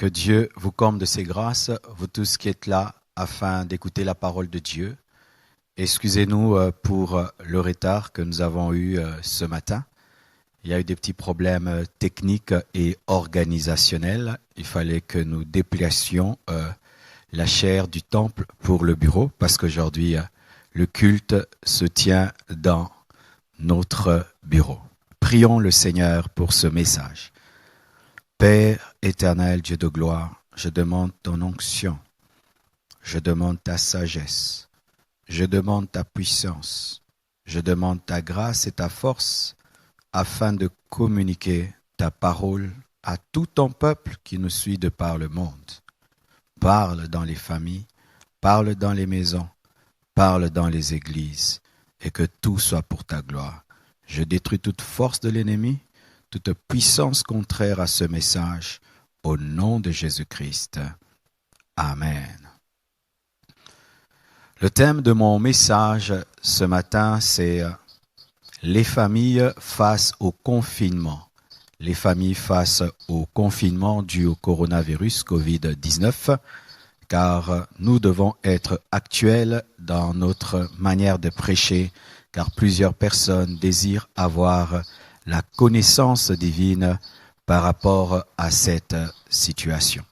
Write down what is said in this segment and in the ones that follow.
Que Dieu vous comble de ses grâces, vous tous qui êtes là afin d'écouter la parole de Dieu. Excusez-nous pour le retard que nous avons eu ce matin. Il y a eu des petits problèmes techniques et organisationnels. Il fallait que nous déplacions la chaire du temple pour le bureau parce qu'aujourd'hui, le culte se tient dans notre bureau. Prions le Seigneur pour ce message. Père éternel, Dieu de gloire, je demande ton onction, je demande ta sagesse, je demande ta puissance, je demande ta grâce et ta force afin de communiquer ta parole à tout ton peuple qui nous suit de par le monde. Parle dans les familles, parle dans les maisons, parle dans les églises et que tout soit pour ta gloire. Je détruis toute force de l'ennemi, toute puissance contraire à ce message, au nom de Jésus-Christ. Amen. Le thème de mon message ce matin, c'est les familles face au confinement. Les familles face au confinement dû au coronavirus Covid-19, car nous devons être actuels dans notre manière de prêcher, car plusieurs personnes désirent avoir la connaissance divine par rapport à cette situation.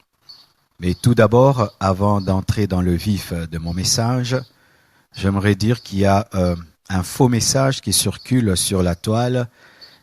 Mais tout d'abord, avant d'entrer dans le vif de mon message, j'aimerais dire qu'il y a un faux message qui circule sur la toile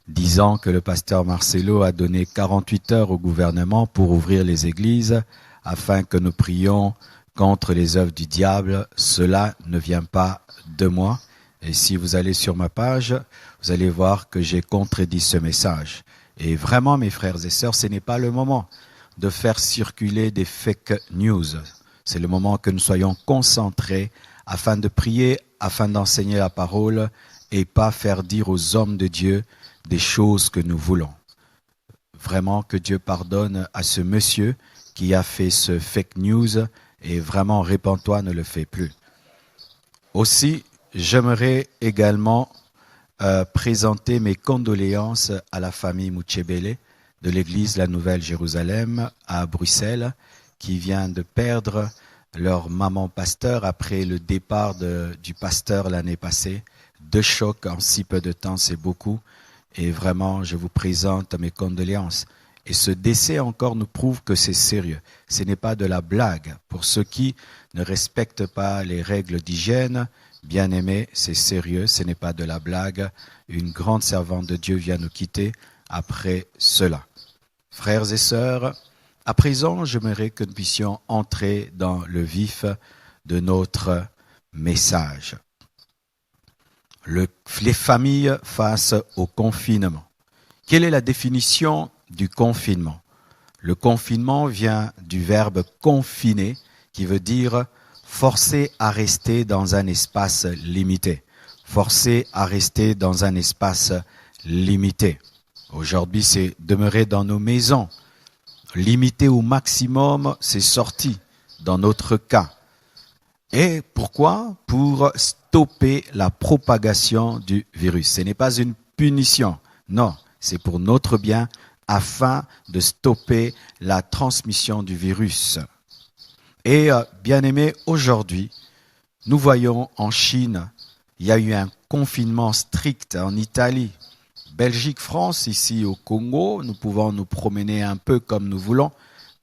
disant que le pasteur Marcelo a donné 48 heures au gouvernement pour ouvrir les églises afin que nous prions contre les œuvres du diable. Cela ne vient pas de moi. Et si vous allez sur ma page, vous allez voir que j'ai contredit ce message. Et vraiment, mes frères et sœurs, ce n'est pas le moment de faire circuler des fake news. C'est le moment que nous soyons concentrés afin de prier, afin d'enseigner la parole et pas faire dire aux hommes de Dieu des choses que nous voulons. Vraiment que Dieu pardonne à ce monsieur qui a fait ce fake news et vraiment, répands-toi, ne le fais plus. Aussi, j'aimerais également présenter mes condoléances à la famille Muchebele de l'église La Nouvelle Jérusalem à Bruxelles qui vient de perdre leur maman pasteur après le départ du pasteur l'année passée. 2 chocs en si peu de temps, c'est beaucoup. Et vraiment, je vous présente mes condoléances. Et ce décès encore nous prouve que c'est sérieux. Ce n'est pas de la blague. Pour ceux qui ne respectent pas les règles d'hygiène, bien-aimés, c'est sérieux, ce n'est pas de la blague. Une grande servante de Dieu vient nous quitter après cela. Frères et sœurs, à présent, j'aimerais que nous puissions entrer dans le vif de notre message. Les familles face au confinement. Quelle est la définition du confinement? Le confinement vient du verbe confiner, qui veut dire forcer à rester dans un espace limité. Forcer à rester dans un espace limité. Aujourd'hui, c'est demeurer dans nos maisons. Limiter au maximum, c'est sorti dans notre cas. Et pourquoi? Pour stopper la propagation du virus. Ce n'est pas une punition, non, c'est pour notre bien afin de stopper la transmission du virus. Et bien aimé, aujourd'hui, nous voyons en Chine, il y a eu un confinement strict en Italie, Belgique, France, ici au Congo, nous pouvons nous promener un peu comme nous voulons,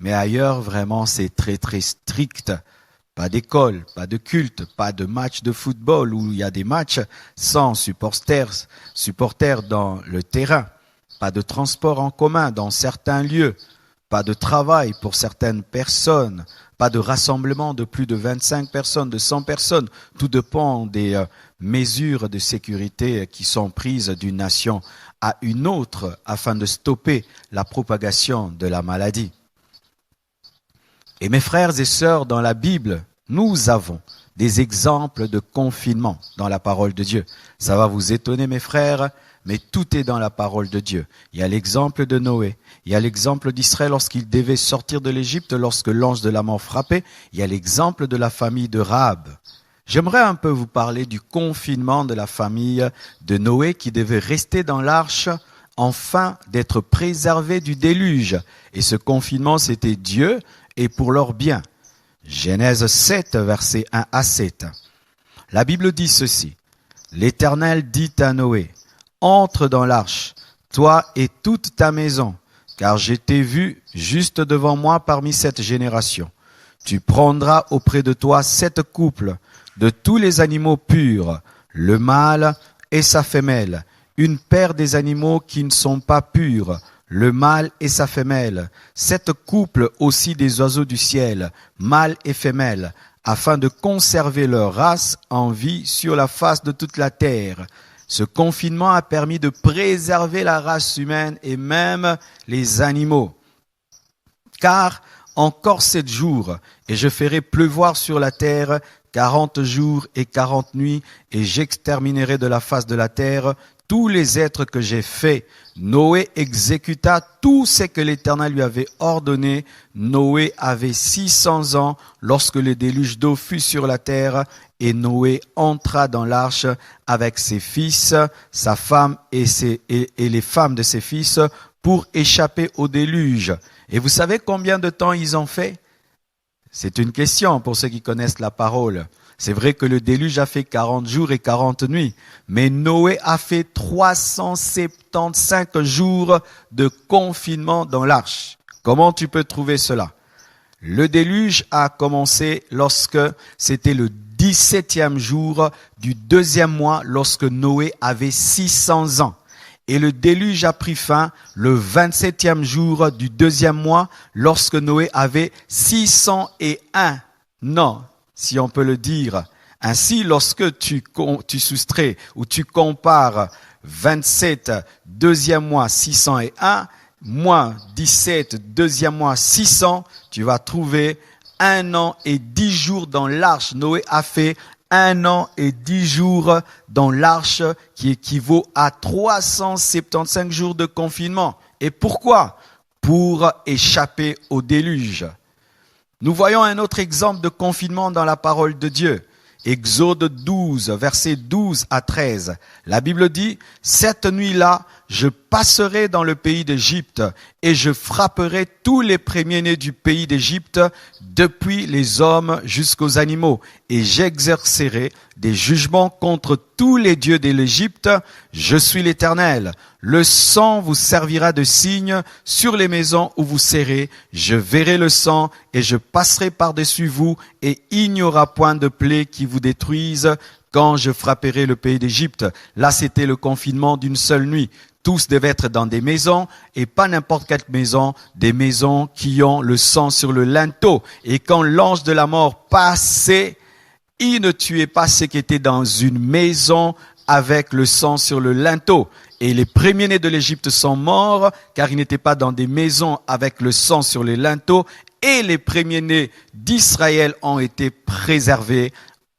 mais ailleurs, vraiment, c'est très, très strict. Pas d'école, pas de culte, pas de match de football où il y a des matchs sans supporters dans le terrain, pas de transport en commun dans certains lieux, pas de travail pour certaines personnes, pas de rassemblement de plus de 25 personnes, de 100 personnes. Tout dépend des mesures de sécurité qui sont prises d'une nation à une autre afin de stopper la propagation de la maladie. Et mes frères et sœurs, dans la Bible, nous avons des exemples de confinement dans la parole de Dieu. Ça va vous étonner, mes frères, mais tout est dans la parole de Dieu. Il y a l'exemple de Noé, il y a l'exemple d'Israël lorsqu'il devait sortir de l'Égypte, lorsque l'ange de la mort frappait, il y a l'exemple de la famille de Rahab. J'aimerais un peu vous parler du confinement de la famille de Noé qui devait rester dans l'arche enfin d'être préservés du déluge. Et ce confinement, c'était Dieu et pour leur bien. Genèse 7, versets 1 à 7. La Bible dit ceci. L'Éternel dit à Noé, « Entre dans l'arche, toi et toute ta maison, car je t'ai vu juste devant moi parmi cette génération. Tu prendras auprès de toi 7 couples de tous les animaux purs, le mâle et sa femelle, une paire des animaux qui ne sont pas purs, le mâle et sa femelle, 7 couples aussi des oiseaux du ciel, mâle et femelle, afin de conserver leur race en vie sur la face de toute la terre. Ce confinement a permis de préserver la race humaine et même les animaux. Car encore 7 jours, et je ferai pleuvoir sur la terre 40 jours et 40 nuits, et j'exterminerai de la face de la terre tous les êtres que j'ai faits. Noé exécuta tout ce que l'Éternel lui avait ordonné. Noé avait 600 ans lorsque le déluge d'eau fut sur la terre, et Noé entra dans l'arche avec ses fils, sa femme et les femmes de ses fils pour échapper au déluge. Et vous savez combien de temps ils ont fait? C'est une question pour ceux qui connaissent la parole. C'est vrai que le déluge a fait 40 jours et 40 nuits, mais Noé a fait 375 jours de confinement dans l'arche. Comment tu peux trouver cela? Le déluge a commencé lorsque c'était le 17e jour du 2e mois, lorsque Noé avait 600 ans. Et le déluge a pris fin le 27e jour du 2e mois, lorsque Noé avait 601 ans, si on peut le dire. Ainsi, lorsque tu soustrais ou tu compares 27, 2e mois, 601, moins 17, 2e mois, 600, tu vas trouver 1 an et 10 jours dans l'arche. Noé a fait 1 an et 10 jours dans l'arche, qui équivaut à 375 jours de confinement. Et pourquoi? Pour échapper au déluge. Nous voyons un autre exemple de confinement dans la parole de Dieu. Exode 12, versets 12 à 13. La Bible dit, « Cette nuit-là, je passerai dans le pays d'Égypte et je frapperai tous les premiers-nés du pays d'Égypte, depuis les hommes jusqu'aux animaux, et j'exercerai des jugements contre tous les dieux de l'Égypte. Je suis l'Éternel. Le sang vous servira de signe sur les maisons où vous serez. Je verrai le sang et je passerai par-dessus vous, et il n'y aura point de plaie qui vous détruise quand je frapperai le pays d'Égypte. » Là, c'était le confinement d'une seule nuit. Tous devaient être dans des maisons, et pas n'importe quelle maison, des maisons qui ont le sang sur le linteau. Et quand l'ange de la mort passait, il ne tuait pas ceux qui étaient dans une maison avec le sang sur le linteau. Et les premiers-nés de l'Égypte sont morts, car ils n'étaient pas dans des maisons avec le sang sur les linteaux. Et les premiers-nés d'Israël ont été préservés.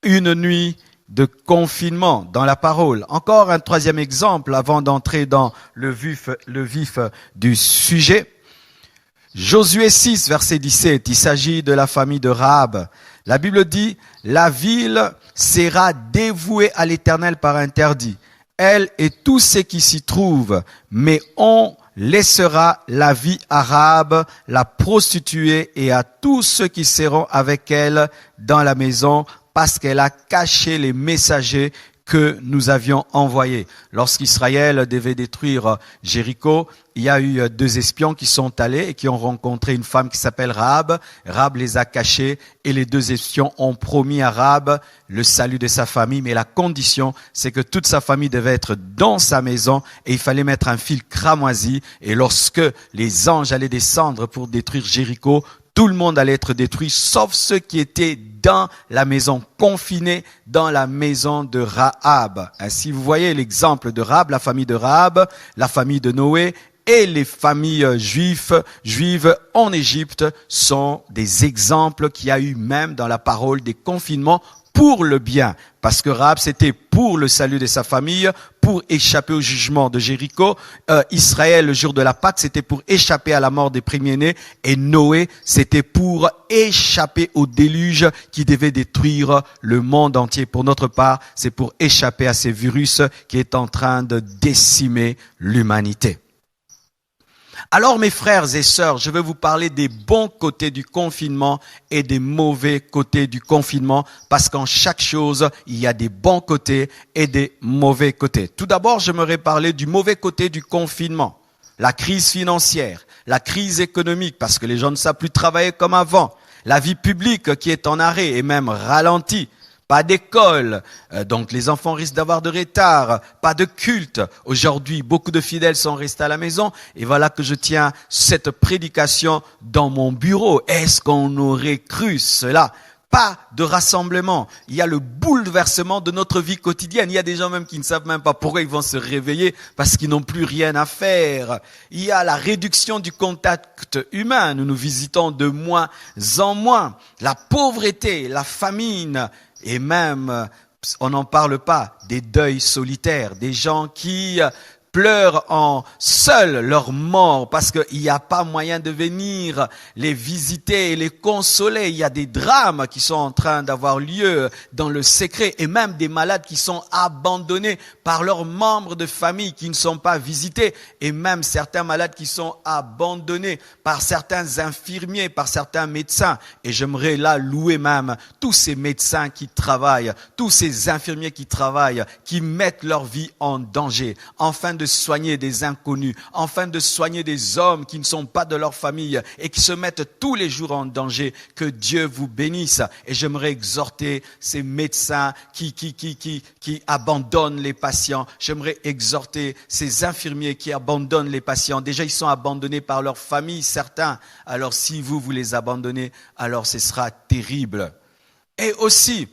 Une nuit de confinement dans la parole. Encore un 3e exemple avant d'entrer dans le vif du sujet. Josué 6, verset 17, il s'agit de la famille de Rahab. La Bible dit, « La ville sera dévouée à l'Éternel par interdit, elle et tous ceux qui s'y trouvent, mais on laissera la vie à Rahab, la prostituée, et à tous ceux qui seront avec elle dans la maison, parce qu'elle a caché les messagers que nous avions envoyés. » Lorsqu'Israël devait détruire Jéricho, il y a eu 2 espions qui sont allés et qui ont rencontré une femme qui s'appelle Rahab. Rahab les a cachés, et les 2 espions ont promis à Rahab le salut de sa famille. Mais la condition, c'est que toute sa famille devait être dans sa maison, et il fallait mettre un fil cramoisi. Et lorsque les anges allaient descendre pour détruire Jéricho, tout le monde allait être détruit, sauf ceux qui étaient dans la maison, confinés dans la maison de Rahab. Ainsi, vous voyez l'exemple de Rahab, la famille de Rahab, la famille de Noé et les familles juives en Égypte sont des exemples qu'il y a eu même dans la parole des confinements pour le bien. Parce que Rahab, c'était pour le salut de sa famille, pour échapper au jugement de Jéricho. Israël, le jour de la Pâque, c'était pour échapper à la mort des premiers-nés. Et Noé, c'était pour échapper au déluge qui devait détruire le monde entier. Pour notre part, c'est pour échapper à ces virus qui est en train de décimer l'humanité. Alors mes frères et sœurs, je vais vous parler des bons côtés du confinement et des mauvais côtés du confinement, parce qu'en chaque chose, il y a des bons côtés et des mauvais côtés. Tout d'abord, j'aimerais parler du mauvais côté du confinement, la crise financière, la crise économique, parce que les gens ne savent plus travailler comme avant, la vie publique qui est en arrêt et même ralentie. Pas d'école, donc les enfants risquent d'avoir de retard, pas de culte. Aujourd'hui, beaucoup de fidèles sont restés à la maison et voilà que je tiens cette prédication dans mon bureau. Est-ce qu'on aurait cru cela? Pas de rassemblement. Il y a le bouleversement de notre vie quotidienne. Il y a des gens même qui ne savent même pas pourquoi ils vont se réveiller parce qu'ils n'ont plus rien à faire. Il y a la réduction du contact humain. Nous nous visitons de moins en moins. La pauvreté, la famine. Et même, on n'en parle pas, des deuils solitaires, des gens qui pleurent en seuls leur mort parce qu'il n'y a pas moyen de venir les visiter et les consoler. Il y a des drames qui sont en train d'avoir lieu dans le secret et même des malades qui sont abandonnés par leurs membres de famille qui ne sont pas visités et même certains malades qui sont abandonnés par certains infirmiers, par certains médecins. Et j'aimerais là louer même tous ces médecins qui travaillent, tous ces infirmiers qui travaillent, qui mettent leur vie en danger, afin de soigner des inconnus, afin de soigner des hommes qui ne sont pas de leur famille et qui se mettent tous les jours en danger. Que Dieu vous bénisse. Et j'aimerais exhorter ces médecins qui abandonnent les patients. J'aimerais exhorter ces infirmiers qui abandonnent les patients. Déjà, ils sont abandonnés par leur famille, certains. Alors, si vous les abandonnez, alors ce sera terrible. Et aussi,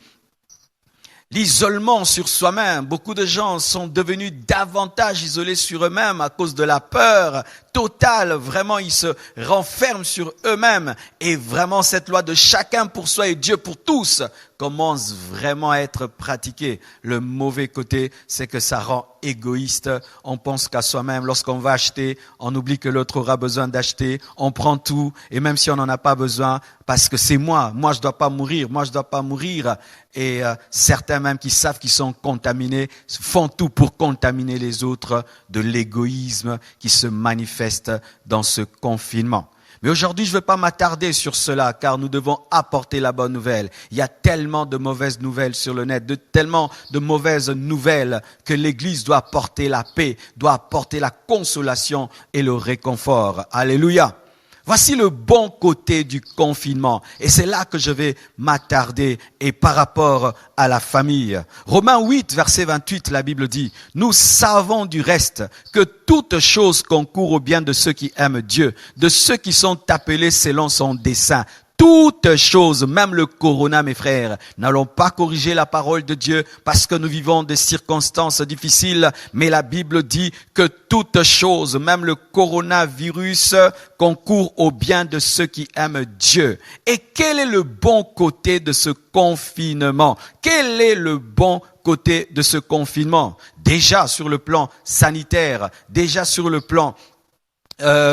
l'isolement sur soi-même. Beaucoup de gens sont devenus davantage isolés sur eux-mêmes à cause de la peur totale. Vraiment, ils se renferment sur eux-mêmes. Et vraiment, cette loi de chacun pour soi et Dieu pour tous commence vraiment à être pratiquée. Le mauvais côté, c'est que ça rend égoïste. On pense qu'à soi-même. Lorsqu'on va acheter, on oublie que l'autre aura besoin d'acheter. On prend tout. Et même si on n'en a pas besoin, parce que c'est moi je dois pas mourir, moi je dois pas mourir. Et certains même qui savent qu'ils sont contaminés font tout pour contaminer les autres, de l'égoïsme qui se manifeste dans ce confinement. Mais aujourd'hui, je ne vais pas m'attarder sur cela, car nous devons apporter la bonne nouvelle. Il y a tellement de mauvaises nouvelles sur le net, tellement de mauvaises nouvelles que l'Église doit apporter la paix, doit apporter la consolation et le réconfort. Alléluia. Voici le bon côté du confinement. Et c'est là que je vais m'attarder et par rapport à la famille. Romains 8, verset 28, la Bible dit, « Nous savons du reste que toute chose concourt au bien de ceux qui aiment Dieu, de ceux qui sont appelés selon son dessein. » Toutes choses, même le corona, mes frères, n'allons pas corriger la parole de Dieu parce que nous vivons des circonstances difficiles, mais la Bible dit que toutes choses, même le coronavirus, concourt au bien de ceux qui aiment Dieu. Et quel est le bon côté de ce confinement? Quel est le bon côté de ce confinement? Déjà sur le plan sanitaire,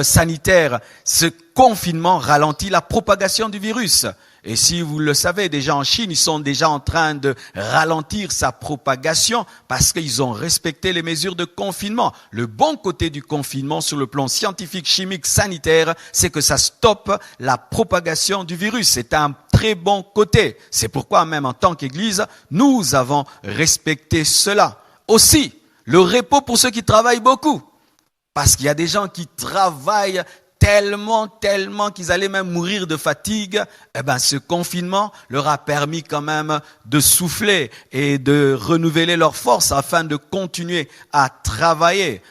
sanitaire, ce confinement ralentit la propagation du virus. Et si vous le savez, déjà en Chine, ils sont déjà en train de ralentir sa propagation parce qu'ils ont respecté les mesures de confinement. Le bon côté du confinement sur le plan scientifique, chimique, sanitaire, c'est que ça stoppe la propagation du virus. C'est un très bon côté. C'est pourquoi même en tant qu'Église, nous avons respecté cela. Aussi, le repos pour ceux qui travaillent beaucoup. Parce qu'il y a des gens qui travaillent tellement qu'ils allaient même mourir de fatigue. Ce confinement leur a permis quand même de souffler et de renouveler leurs forces afin de continuer à travailler.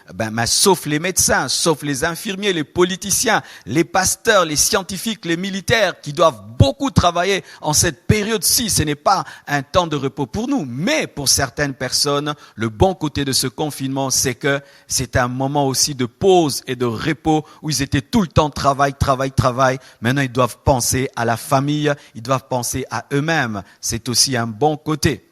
Sauf les médecins, sauf les infirmiers, les politiciens, les pasteurs, les scientifiques, les militaires qui doivent beaucoup travailler en cette période-ci. Ce n'est pas un temps de repos pour nous, mais pour certaines personnes, le bon côté de ce confinement, c'est que c'est un moment aussi de pause et de repos où ils étaient tout le temps travail. Maintenant, ils doivent penser à la famille, ils doivent penser à eux-mêmes. C'est aussi un bon côté.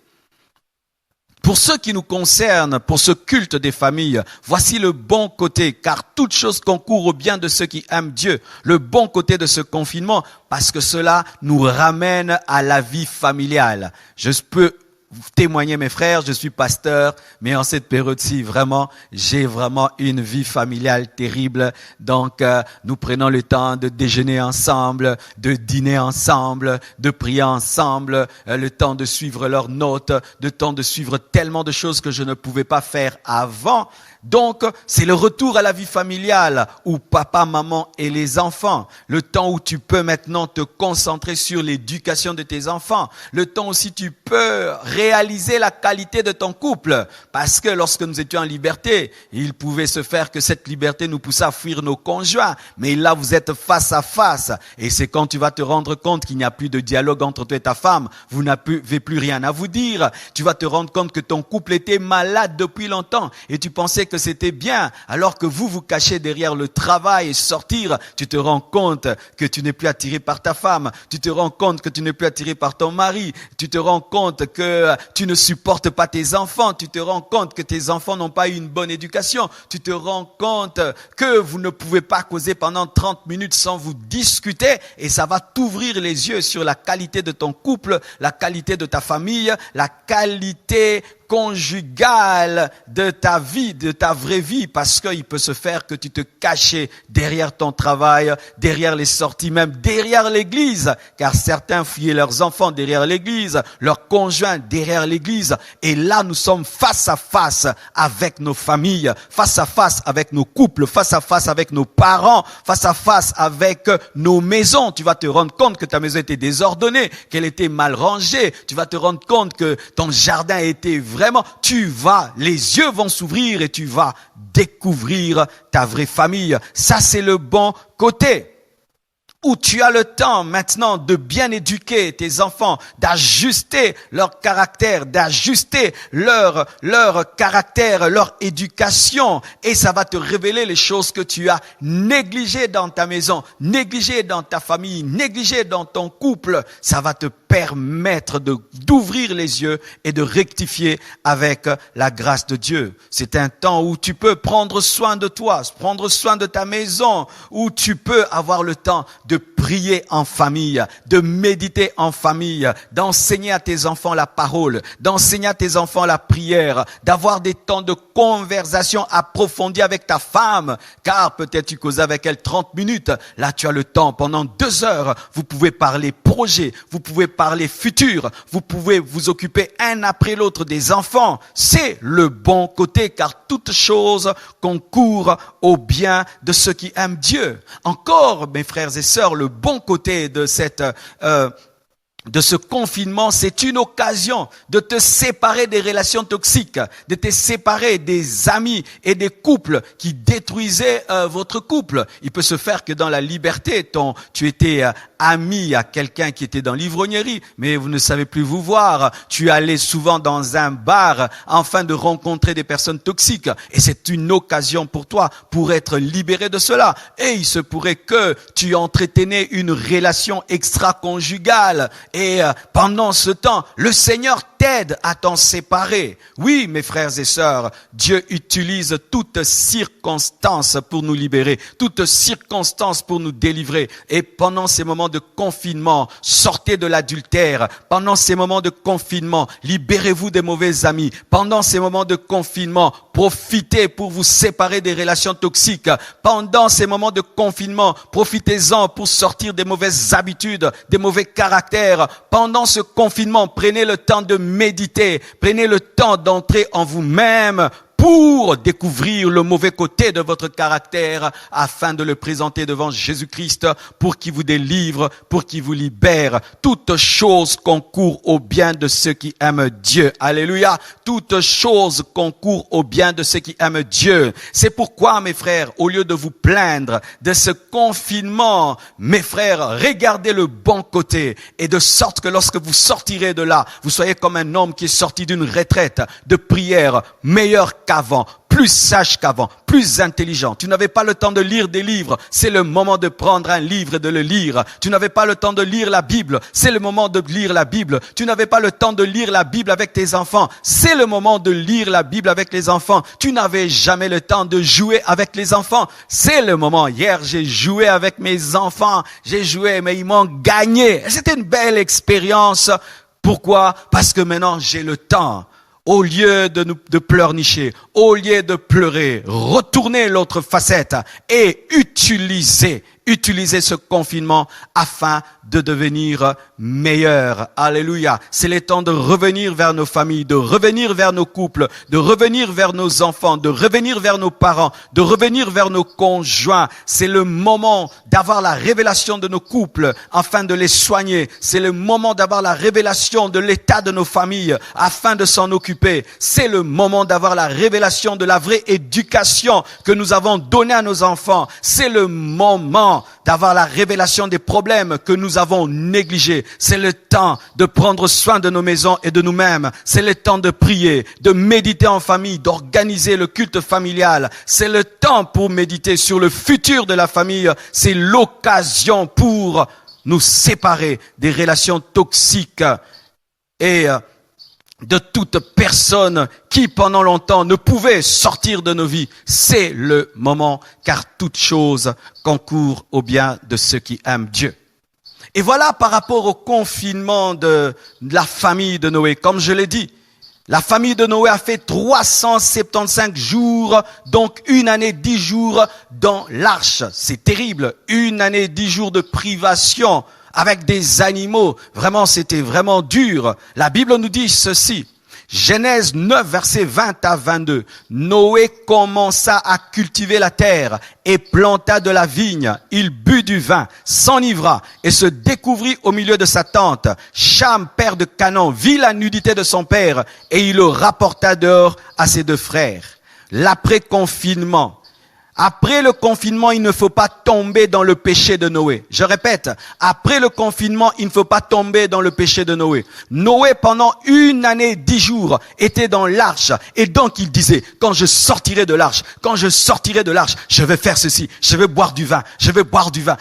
Pour ce qui nous concerne, pour ce culte des familles, voici le bon côté, car toute chose concourt au bien de ceux qui aiment Dieu. Le bon côté de ce confinement, parce que cela nous ramène à la vie familiale. Je peux témoigner, mes frères, je suis pasteur, mais en cette période-ci, vraiment, j'ai vraiment une vie familiale terrible. Donc, nous prenons le temps de déjeuner ensemble, de dîner ensemble, de prier ensemble, le temps de suivre leurs notes, le temps de suivre tellement de choses que je ne pouvais pas faire avant. Donc, c'est le retour à la vie familiale où papa, maman et les enfants. Le temps où tu peux maintenant te concentrer sur l'éducation de tes enfants. Le temps aussi tu peux réaliser la qualité de ton couple. Parce que lorsque nous étions en liberté, il pouvait se faire que cette liberté nous poussait à fuir nos conjoints. Mais là, vous êtes face à face. Et c'est quand tu vas te rendre compte qu'il n'y a plus de dialogue entre toi et ta femme. Vous n'avez plus rien à vous dire. Tu vas te rendre compte que ton couple était malade depuis longtemps. Et tu pensais que c'était bien, alors que vous cachez derrière le travail et sortir, tu te rends compte que tu n'es plus attiré par ta femme, tu te rends compte que tu n'es plus attiré par ton mari, tu te rends compte que tu ne supportes pas tes enfants, tu te rends compte que tes enfants n'ont pas eu une bonne éducation, tu te rends compte que vous ne pouvez pas causer pendant 30 minutes sans vous discuter, et ça va t'ouvrir les yeux sur la qualité de ton couple, la qualité de ta famille, la qualité conjugale de ta vie, de ta vraie vie, parce qu'il peut se faire que tu te caches derrière ton travail, derrière les sorties, même derrière l'église, car certains fuyaient leurs enfants derrière l'église, leurs conjoints derrière l'église, et là nous sommes face à face avec nos familles, face à face avec nos couples, face à face avec nos parents, face à face avec nos maisons. Tu vas te rendre compte que ta maison était désordonnée, qu'elle était mal rangée, tu vas te rendre compte que ton jardin était vraiment, les yeux vont s'ouvrir et tu vas découvrir ta vraie famille. Ça, c'est le bon côté. Où tu as le temps maintenant de bien éduquer tes enfants, d'ajuster leur caractère, d'ajuster leur caractère, leur éducation. Et ça va te révéler les choses que tu as négligées dans ta maison, négligées dans ta famille, négligées dans ton couple. Ça va te permettre d'ouvrir les yeux et de rectifier avec la grâce de Dieu. C'est un temps où tu peux prendre soin de toi, prendre soin de ta maison, où tu peux avoir le temps de prier en famille, de méditer en famille, d'enseigner à tes enfants la parole, d'enseigner à tes enfants la prière, d'avoir des temps de conversation approfondie avec ta femme, car peut-être tu causes avec elle 30 minutes, là tu as le temps, pendant 2 heures, vous pouvez parler projet, vous pouvez parler futur, vous pouvez vous occuper un après l'autre des enfants. C'est le bon côté, car toute chose concourt au bien de ceux qui aiment Dieu. Encore, mes frères et sœurs, le bon côté de de ce confinement, c'est une occasion de te séparer des relations toxiques, de te séparer des amis et des couples qui détruisaient votre couple. Il peut se faire que dans la liberté, tu étais ami à quelqu'un qui était dans l'ivrognerie, mais vous ne savez plus vous voir. Tu allais souvent dans un bar afin de rencontrer des personnes toxiques. Et c'est une occasion pour toi pour être libéré de cela. Et il se pourrait que tu entretenais une relation extra-conjugale. Et pendant ce temps, le Seigneur t'aide à t'en séparer. Oui, mes frères et sœurs, Dieu utilise toutes circonstances pour nous libérer, toutes circonstances pour nous délivrer. Et pendant ces moments de confinement, sortez de l'adultère. Pendant ces moments de confinement, libérez-vous des mauvais amis. Pendant ces moments de confinement, profitez pour vous séparer des relations toxiques. Pendant ces moments de confinement, profitez-en pour sortir des mauvaises habitudes, des mauvais caractères. Pendant ce confinement, prenez le temps de méditer, prenez le temps d'entrer en vous-même pour découvrir le mauvais côté de votre caractère afin de le présenter devant Jésus-Christ pour qu'il vous délivre, pour qu'il vous libère. Toute chose concourt au bien de ceux qui aiment Dieu. Alléluia. Toute chose concourt au bien de ceux qui aiment Dieu. C'est pourquoi, mes frères, au lieu de vous plaindre de ce confinement, mes frères, regardez le bon côté et de sorte que lorsque vous sortirez de là, vous soyez comme un homme qui est sorti d'une retraite de prière meilleure qu'avant, plus sage qu'avant, plus intelligent. Tu n'avais pas le temps de lire des livres, c'est le moment de prendre un livre et de le lire. Tu n'avais pas le temps de lire la Bible, c'est le moment de lire la Bible. Tu n'avais pas le temps de lire la Bible avec tes enfants, c'est le moment de lire la Bible avec les enfants. Tu n'avais jamais le temps de jouer avec les enfants, c'est le moment. Hier, j'ai joué avec mes enfants, j'ai joué mais ils m'ont gagné. C'était une belle expérience. Pourquoi? Parce que maintenant j'ai le temps. Au lieu de pleurnicher, au lieu de pleurer, retournez l'autre facette et utilisez ce confinement afin de devenir meilleur. Alléluia. C'est le temps de revenir vers nos familles, de revenir vers nos couples, de revenir vers nos enfants, de revenir vers nos parents, de revenir vers nos conjoints. C'est le moment d'avoir la révélation de nos couples afin de les soigner. C'est le moment d'avoir la révélation de l'état de nos familles afin de s'en occuper. C'est le moment d'avoir la révélation de la vraie éducation que nous avons donnée à nos enfants. C'est le moment d'avoir la révélation des problèmes que nous avons négligés. C'est le temps de prendre soin de nos maisons et de nous-mêmes. C'est le temps de prier, de méditer en famille, d'organiser le culte familial. C'est le temps pour méditer sur le futur de la famille. C'est l'occasion pour nous séparer des relations toxiques et de toute personne qui pendant longtemps ne pouvait sortir de nos vies. C'est le moment, car toute chose concourt au bien de ceux qui aiment Dieu. Et voilà par rapport au confinement de la famille de Noé. Comme je l'ai dit, la famille de Noé a fait 375 jours, donc 1 année 10 jours dans l'arche. C'est terrible, 1 année 10 jours de privation avec des animaux. Vraiment, c'était vraiment dur. La Bible nous dit ceci. Genèse 9, versets 20 à 22. Noé commença à cultiver la terre et planta de la vigne. Il but du vin, s'enivra et se découvrit au milieu de sa tente. Cham, père de Canaan, vit la nudité de son père et il le rapporta dehors à ses 2 frères. L'après-confinement. Après le confinement, il ne faut pas tomber dans le péché de Noé. Je répète, après le confinement, il ne faut pas tomber dans le péché de Noé. Noé, pendant 1 année 10 jours, était dans l'arche. Et donc, il disait, quand je sortirai de l'arche, je vais faire ceci, je vais boire du vin, je vais boire du vin.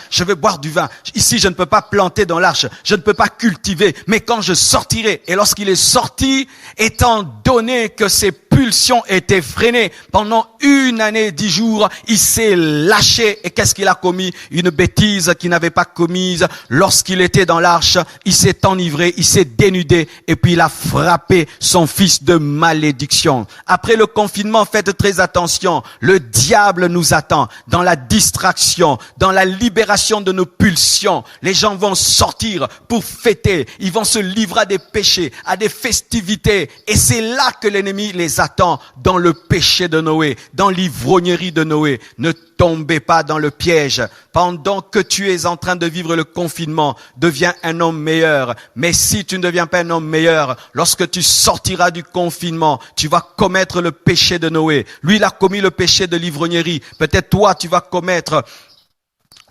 Ici, je ne peux pas planter dans l'arche, je ne peux pas cultiver. Mais quand je sortirai, et lorsqu'il est sorti, étant donné que ses pulsions étaient freinées pendant 1 année 10 jours, il s'est lâché. Et qu'est-ce qu'il a commis? Une bêtise qu'il n'avait pas commise. Lorsqu'il était dans l'arche, il s'est enivré, il s'est dénudé et puis il a frappé son fils de malédiction. Après le confinement, faites très attention. Le diable nous attend dans la distraction, dans la libération de nos pulsions. Les gens vont sortir pour fêter. Ils vont se livrer à des péchés, à des festivités. Et c'est là que l'ennemi les attend, dans le péché de Noé, dans l'ivrognerie de Noé. Ne tombez pas dans le piège. Pendant que tu es en train de vivre le confinement, deviens un homme meilleur. Mais si tu ne deviens pas un homme meilleur, lorsque tu sortiras du confinement, tu vas commettre le péché de Noé. Lui, il a commis le péché de l'ivrognerie. Peut-être toi, tu vas commettre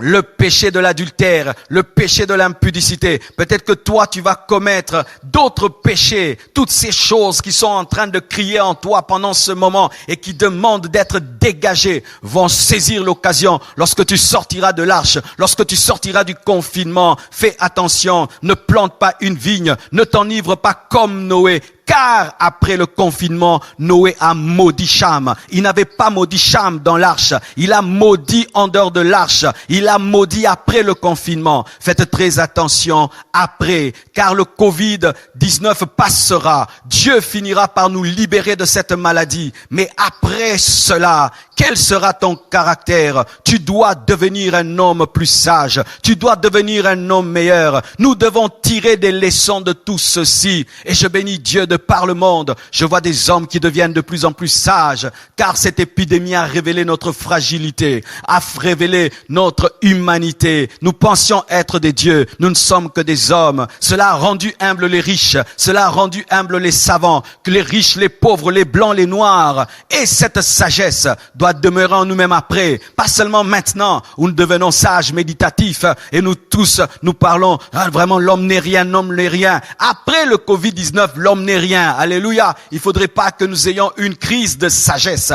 le péché de l'adultère, le péché de l'impudicité. Peut-être que toi, tu vas commettre d'autres péchés. Toutes ces choses qui sont en train de crier en toi pendant ce moment et qui demandent d'être dégagées vont saisir l'occasion lorsque tu sortiras de l'arche, lorsque tu sortiras du confinement. Fais attention, ne plante pas une vigne, ne t'enivre pas comme Noé. Car après le confinement, Noé a maudit Cham. Il n'avait pas maudit Cham dans l'arche. Il a maudit en dehors de l'arche. Il a maudit après le confinement. Faites très attention après, car le Covid-19 passera. Dieu finira par nous libérer de cette maladie. Mais après cela, quel sera ton caractère? Tu dois devenir un homme plus sage. Tu dois devenir un homme meilleur. Nous devons tirer des leçons de tout ceci. Et je bénis Dieu de par le monde. Je vois des hommes qui deviennent de plus en plus sages, car cette épidémie a révélé notre fragilité, a révélé notre humanité. Nous pensions être des dieux. Nous ne sommes que des hommes. Cela a rendu humbles les riches. Cela a rendu humbles les savants, que les riches, les pauvres, les blancs, les noirs. Et cette sagesse doit demeurer en nous-mêmes après. Pas seulement maintenant où nous devenons sages, méditatifs, et nous tous, nous parlons, vraiment l'homme n'est rien, l'homme n'est rien. Après le Covid-19, l'homme n'est rien. Alléluia. Il faudrait pas que nous ayons une crise de sagesse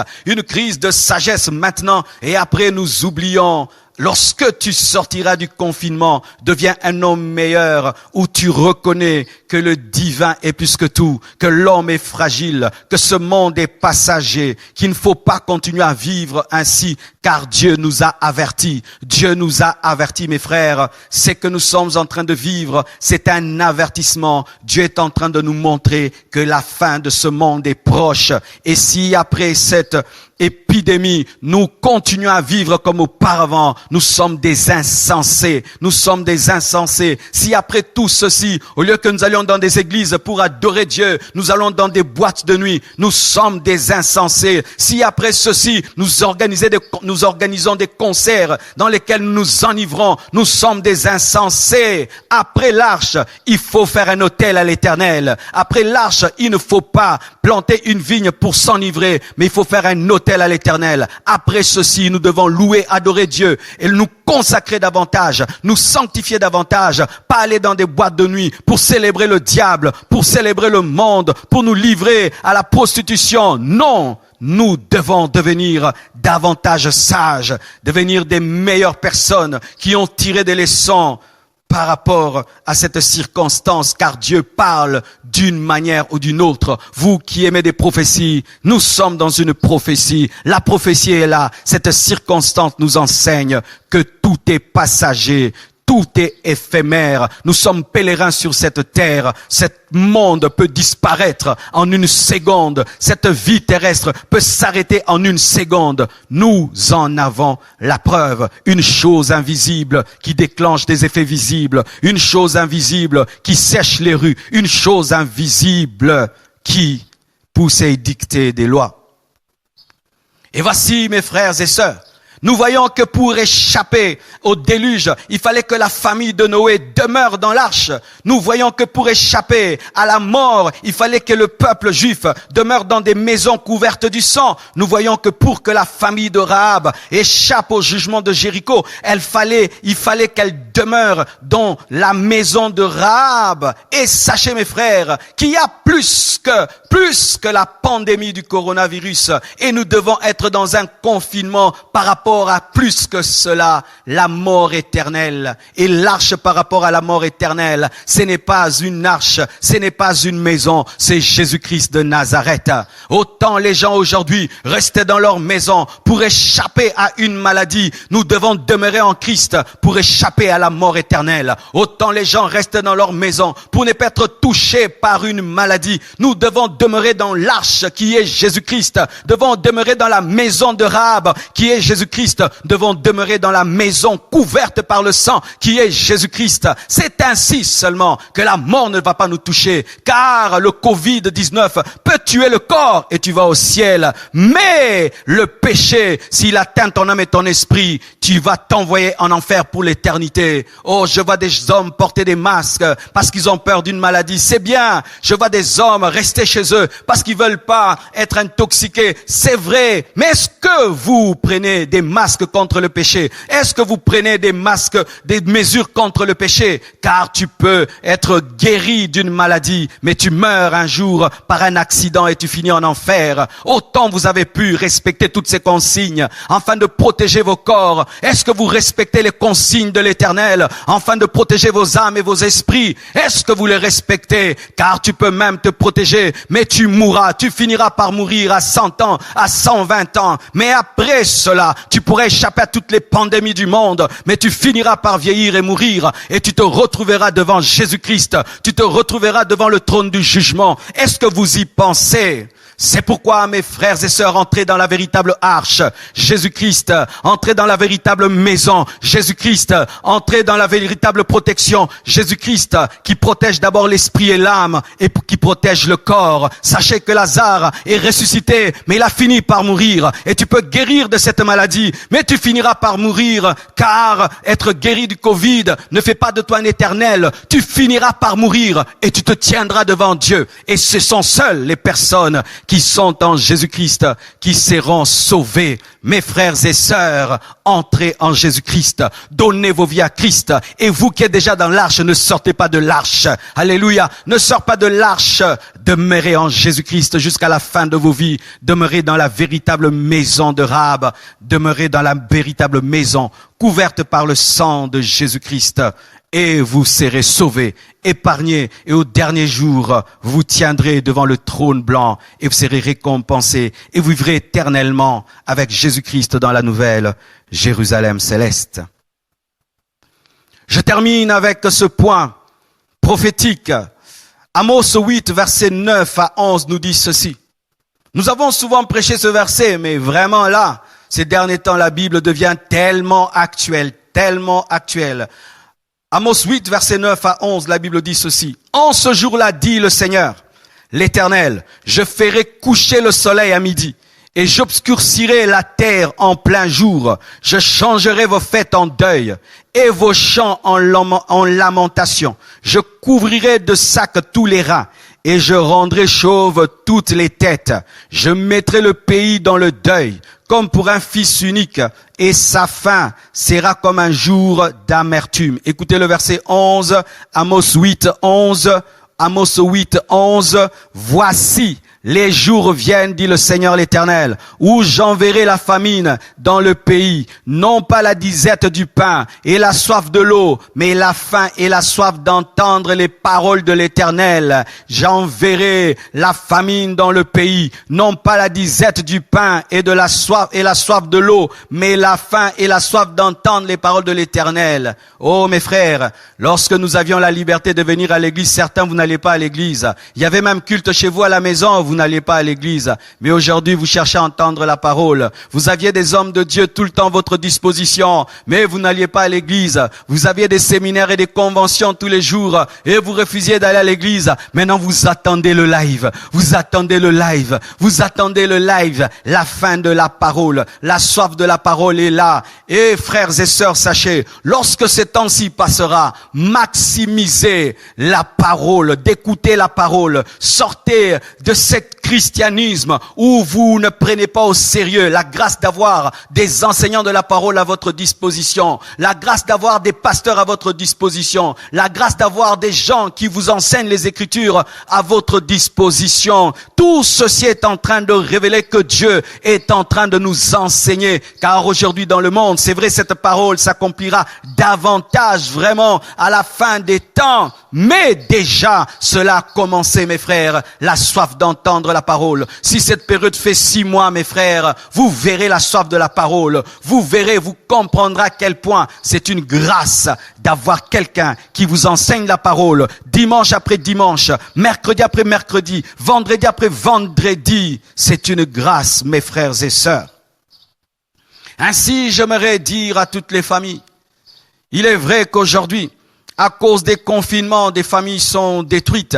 maintenant, et après nous oublions lorsque tu sortiras du confinement, deviens un homme meilleur où tu reconnais que le divin est plus que tout, que l'homme est fragile, que ce monde est passager, qu'il ne faut pas continuer à vivre ainsi, car Dieu nous a avertis. Dieu nous a avertis, mes frères. C'est que nous sommes en train de vivre, c'est un avertissement. Dieu est en train de nous montrer que la fin de ce monde est proche. Et si après cette épidémie, nous continuons à vivre comme auparavant, nous sommes des insensés. Nous sommes des insensés. Si après tout ceci, au lieu que nous allions dans des églises pour adorer Dieu, nous allons dans des boîtes de nuit, nous sommes des insensés. Si après ceci, nous organisons des concerts dans lesquels nous nous enivrons, nous sommes des insensés. Après l'arche, il faut faire un autel à l'Éternel. Après l'arche, il ne faut pas planter une vigne pour s'enivrer, mais il faut faire un autel à l'Éternel. Après ceci, nous devons louer, adorer Dieu et nous consacrer davantage, nous sanctifier davantage, pas aller dans des boîtes de nuit pour célébrer le diable, pour célébrer le monde, pour nous livrer à la prostitution. Non, nous devons devenir davantage sages, devenir des meilleures personnes qui ont tiré des leçons par rapport à cette circonstance, car Dieu parle d'une manière ou d'une autre. Vous qui aimez des prophéties, nous sommes dans une prophétie. La prophétie est là. Cette circonstance nous enseigne que tout est passager. Tout est éphémère. Nous sommes pèlerins sur cette terre. Ce monde peut disparaître en une seconde. Cette vie terrestre peut s'arrêter en une seconde. Nous en avons la preuve. Une chose invisible qui déclenche des effets visibles. Une chose invisible qui sèche les rues. Une chose invisible qui pousse et dicte des lois. Et voici, mes frères et sœurs, nous voyons que pour échapper au déluge, il fallait que la famille de Noé demeure dans l'arche. Nous voyons que pour échapper à la mort, il fallait que le peuple juif demeure dans des maisons couvertes du sang. Nous voyons que pour que la famille de Rahab échappe au jugement de Jéricho, il fallait qu'elle demeure dans la maison de Rahab. Et sachez, mes frères, qu'il y a plus que la pandémie du coronavirus. Et nous devons être dans un confinement par rapport à plus que cela, la mort éternelle. Et l'arche par rapport à la mort éternelle, ce n'est pas une arche, ce n'est pas une maison, c'est Jésus-Christ de Nazareth. Autant les gens aujourd'hui restaient dans leur maison pour échapper à une maladie, nous devons demeurer en Christ pour échapper à la mort éternelle. Autant les gens restent dans leur maison pour ne pas être touchés par une maladie, nous devons demeurer dans l'arche qui est Jésus-Christ, devons demeurer dans la maison de Rahab qui est Jésus-Christ, devons demeurer dans la maison couverte par le sang qui est Jésus-Christ. C'est ainsi seulement que la mort ne va pas nous toucher, car le Covid-19 peut tuer le corps et tu vas au ciel. Mais le péché, s'il atteint ton âme et ton esprit, tu vas t'envoyer en enfer pour l'éternité. Oh, je vois des hommes porter des masques parce qu'ils ont peur d'une maladie. C'est bien. Je vois des hommes rester chez eux parce qu'ils veulent pas être intoxiqués. C'est vrai. Mais est-ce que vous prenez des masques contre le péché? Est-ce que vous prenez des masques, des mesures contre le péché? Car tu peux être guéri d'une maladie, mais tu meurs un jour par un accident et tu finis en enfer. Autant vous avez pu respecter toutes ces consignes afin de protéger vos corps. Est-ce que vous respectez les consignes de l'Éternel afin de protéger vos âmes et vos esprits? Est-ce que vous les respectez? Car tu peux même te protéger, mais tu mourras, tu finiras par mourir à 100 ans, à 120 ans. Mais après cela, tu pourrais échapper à toutes les pandémies du monde, mais tu finiras par vieillir et mourir, et tu te retrouveras devant Jésus-Christ, tu te retrouveras devant le trône du jugement. Est-ce que vous y pensez? C'est pourquoi, mes frères et sœurs, entrez dans la véritable arche, Jésus-Christ, entrez dans la véritable maison, Jésus-Christ, entrez dans la véritable protection, Jésus-Christ, qui protège d'abord l'esprit et l'âme, et qui protège le corps. Sachez que Lazare est ressuscité, mais il a fini par mourir, et tu peux guérir de cette maladie, mais tu finiras par mourir, car être guéri du Covid ne fait pas de toi un éternel. Tu finiras par mourir, et tu te tiendras devant Dieu, et ce sont seules les personnes qui sont en Jésus-Christ, qui seront sauvés. Mes frères et sœurs, entrez en Jésus-Christ, donnez vos vies à Christ. Et vous qui êtes déjà dans l'arche, ne sortez pas de l'arche. Alléluia, ne sortez pas de l'arche. Demeurez en Jésus-Christ jusqu'à la fin de vos vies. Demeurez dans la véritable maison de Rahab. Demeurez dans la véritable maison couverte par le sang de Jésus-Christ. Et vous serez sauvés, épargnés, et au dernier jour, vous tiendrez devant le trône blanc, et vous serez récompensés, et vous vivrez éternellement avec Jésus-Christ dans la nouvelle Jérusalem céleste. Je termine avec ce point prophétique. Amos 8, versets 9 à 11 nous dit ceci. Nous avons souvent prêché ce verset, mais vraiment là, ces derniers temps, la Bible devient tellement actuelle, tellement actuelle. Amos 8, verset 9 à 11, la Bible dit ceci. En ce jour-là, dit le Seigneur, l'Éternel, je ferai coucher le soleil à midi, et j'obscurcirai la terre en plein jour. Je changerai vos fêtes en deuil, et vos chants en lamentation. Je couvrirai de sacs tous les reins, et je rendrai chauves toutes les têtes. Je mettrai le pays dans le deuil, comme pour un fils unique, et sa fin sera comme un jour d'amertume. Écoutez le verset 11, Amos 8, 11, Amos 8, 11. Voici, les jours viennent, dit le Seigneur l'Éternel, où j'enverrai la famine dans le pays, non pas la disette du pain et la soif de l'eau, mais la faim et la soif d'entendre les paroles de l'Éternel. J'enverrai la famine dans le pays, non pas la disette du pain et la soif de l'eau, mais la faim et la soif d'entendre les paroles de l'Éternel. Oh mes frères, lorsque nous avions la liberté de venir à l'église, certains vous n'allez pas à l'église. Il y avait même culte chez vous à la maison, vous n'allez pas à l'église. Mais aujourd'hui, vous cherchez à entendre la parole. Vous aviez des hommes de Dieu tout le temps à votre disposition, mais vous n'alliez pas à l'église. Vous aviez des séminaires et des conventions tous les jours, et vous refusiez d'aller à l'église. Maintenant, vous attendez le live. Vous attendez le live. Vous attendez le live. La fin de la parole. La soif de la parole est là. Et frères et sœurs, sachez, lorsque ce temps-ci passera, maximisez la parole, d'écouter la parole. Sortez de cette christianisme où vous ne prenez pas au sérieux la grâce d'avoir des enseignants de la parole à votre disposition, la grâce d'avoir des pasteurs à votre disposition, la grâce d'avoir des gens qui vous enseignent les Écritures à votre disposition. Tout ceci est en train de révéler que Dieu est en train de nous enseigner, car aujourd'hui dans le monde, c'est vrai, cette parole s'accomplira davantage vraiment à la fin des temps, mais déjà cela a commencé, mes frères, la soif d'entendre la parole. Si cette période fait 6 mois, mes frères, vous verrez la soif de la parole. Vous verrez, vous comprendrez à quel point c'est une grâce d'avoir quelqu'un qui vous enseigne la parole dimanche après dimanche, mercredi après mercredi, vendredi après vendredi. C'est une grâce, mes frères et sœurs. Ainsi, j'aimerais dire à toutes les familles, il est vrai qu'aujourd'hui, à cause des confinements, des familles sont détruites.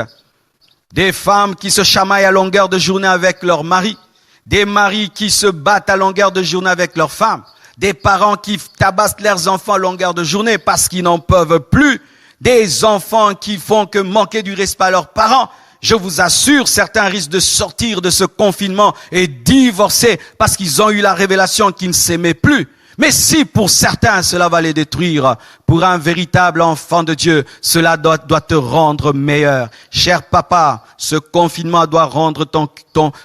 Des femmes qui se chamaillent à longueur de journée avec leurs maris. Des maris qui se battent à longueur de journée avec leurs femmes. Des parents qui tabassent leurs enfants à longueur de journée parce qu'ils n'en peuvent plus. Des enfants qui font que manquer du respect à leurs parents. Je vous assure, certains risquent de sortir de ce confinement et divorcer parce qu'ils ont eu la révélation qu'ils ne s'aimaient plus. Mais si pour certains cela va les détruire, pour un véritable enfant de Dieu, cela doit te rendre meilleur. Cher papa, ce confinement doit rendre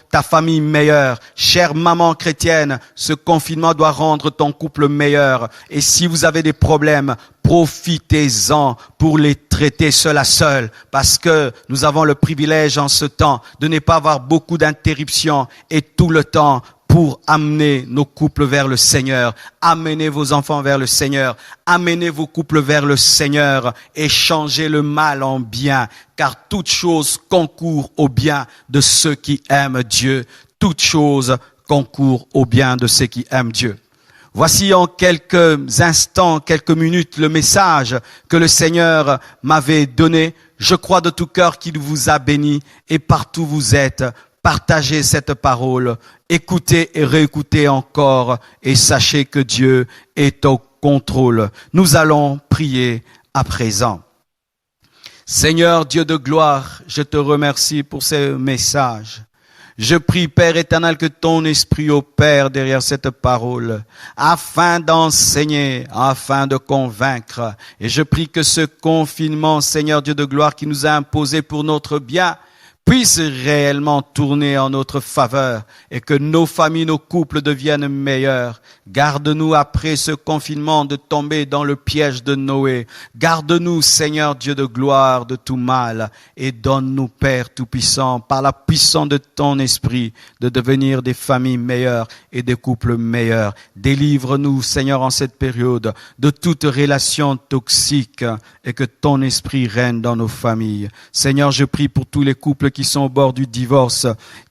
ta famille meilleure. Chère maman chrétienne, ce confinement doit rendre ton couple meilleur. Et si vous avez des problèmes, profitez-en pour les traiter seul à seul, parce que nous avons le privilège en ce temps de ne pas avoir beaucoup d'interruptions et tout le temps pour amener nos couples vers le Seigneur. Amenez vos enfants vers le Seigneur. Amenez vos couples vers le Seigneur et changez le mal en bien, car toute chose concourt au bien de ceux qui aiment Dieu. Toute chose concourt au bien de ceux qui aiment Dieu. Voici en quelques instants, quelques minutes, le message que le Seigneur m'avait donné. Je crois de tout cœur qu'il vous a béni et partout où vous êtes, partagez cette parole, écoutez et réécoutez encore et sachez que Dieu est au contrôle. Nous allons prier à présent. Seigneur Dieu de gloire, je te remercie pour ce message. Je prie, Père éternel, que ton esprit opère derrière cette parole, afin d'enseigner, afin de convaincre. Et je prie que ce confinement, Seigneur Dieu de gloire, qui nous a imposé pour notre bien, puisse réellement tourner en notre faveur et que nos familles, nos couples deviennent meilleurs. Garde-nous après ce confinement de tomber dans le piège de Noé. Garde-nous, Seigneur Dieu de gloire, de tout mal et donne-nous, Père Tout-Puissant, par la puissance de ton esprit, de devenir des familles meilleures et des couples meilleurs. Délivre-nous, Seigneur, en cette période de toute relation toxique et que ton esprit règne dans nos familles. Seigneur, je prie pour tous les couples qui sont au bord du divorce,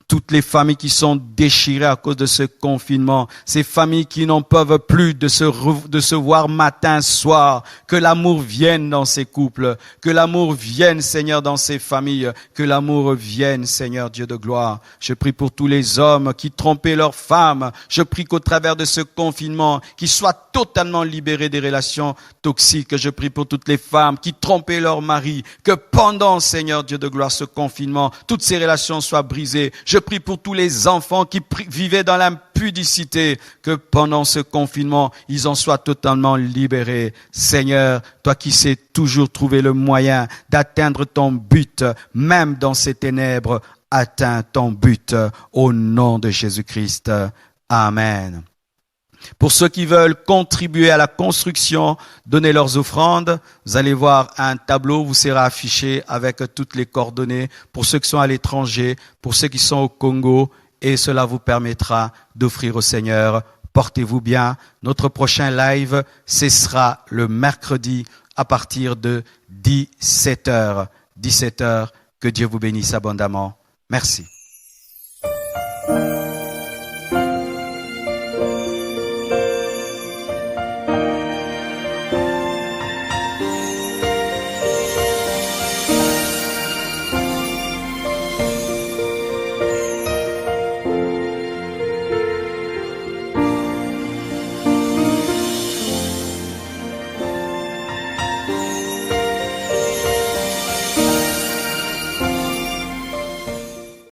toutes les familles qui sont déchirées à cause de ce confinement, ces familles qui n'en peuvent plus de se voir matin, soir, que l'amour vienne dans ces couples, que l'amour vienne, Seigneur, dans ces familles, que l'amour vienne, Seigneur Dieu de gloire. Je prie pour tous les hommes qui trompaient leurs femmes, je prie qu'au travers de ce confinement, qu'ils soient totalement libérés des relations toxiques. Je prie pour toutes les femmes qui trompaient leur mari, que pendant, Seigneur Dieu de gloire, ce confinement, toutes ces relations soient brisées. Je prie pour tous les enfants qui vivaient dans l'impudicité, que pendant ce confinement, ils en soient totalement libérés. Seigneur, toi qui sais toujours trouver le moyen d'atteindre ton but, même dans ces ténèbres, atteins ton but au nom de Jésus-Christ. Amen. Pour ceux qui veulent contribuer à la construction, donner leurs offrandes, vous allez voir un tableau vous sera affiché avec toutes les coordonnées pour ceux qui sont à l'étranger, pour ceux qui sont au Congo, et cela vous permettra d'offrir au Seigneur. Portez-vous bien. Notre prochain live, ce sera le mercredi à partir de 17h. 17h. Que Dieu vous bénisse abondamment. Merci.